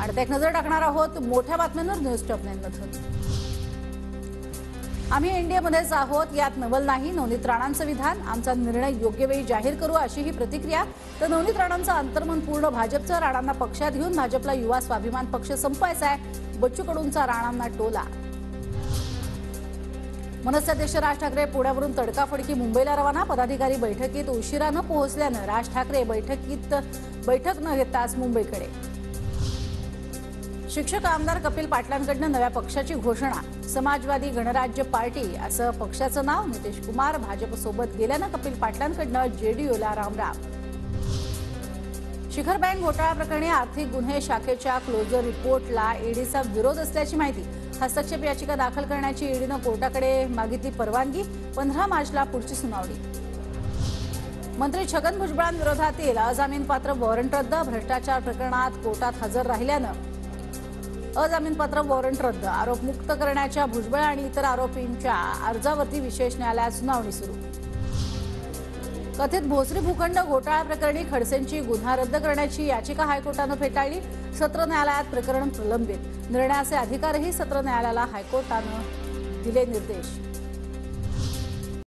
आणि एक नजर टाकणार आहोत मोठ्या बातम्यांवर न्यूज टॉप 9 मधून। आम्ही इंडियामध्येच आहोत, यात नवल नाही। नवनीत राणांचं विधान, आमचा निर्णय योग्य वेळी जाहीर करू, अशी ही प्रतिक्रिया। तर नवनीत राणांचं अंतर्मन पूर्ण भाजपचं, राणांना पक्षात घेऊन भाजपला युवा स्वाभिमान पक्ष संपवायचा आहे, बच्चू कडूंचा राणांना टोला। मनसे अध्यक्ष राज ठाकरे पुण्यावरून तडकाफडकी मुंबईला रवाना। पदाधिकारी बैठकीत उशिरा न पोहोचल्यानं राज ठाकरे बैठक न घेताच मुंबईकडे। शिक्षक आमदार कपिल पाटलांकडून नव्या पक्षाची घोषणा। समाजवादी गणराज्य पार्टी असं पक्षाचं नाव। नितीश कुमार भाजपसोबत गेल्यानं कपिल पाटलांकडून जेडीयूला रामराम। शिखर बँक घोटाळा प्रकरणी आर्थिक गुन्हे शाखेच्या क्लोजर रिपोर्टला ईडीचा विरोध असल्याची माहिती। हस्तक्षेप याचिका दाखल करण्याची ईडीनं कोर्टाकडे मागितली परवानगी। 15 मार्चला पुढची सुनावणी। मंत्री छगन भुजबळांविरोधातील अजामीनपात्र वॉरंट रद्द। भ्रष्टाचार प्रकरणात कोर्टात हजर राहिल्यानं अजामीनपात्र वॉरंट रद्द। आरोप मुक्त करण्याच्या भुजबळ आणि इतर आरोपींच्या अर्जावरती विशेष न्यायालयात सुनावणी सुरू। कथित भोसरी भूखंड घोटाळा प्रकरणी खडसेंची गुन्हा रद्द करण्याची याचिका हायकोर्टानं फेटाळली। सत्र न्यायालयात प्रकरण प्रलंबित। निर्णयाचे अधिकारही सत्र न्यायालयाला हायकोर्टानं दिले निर्देश।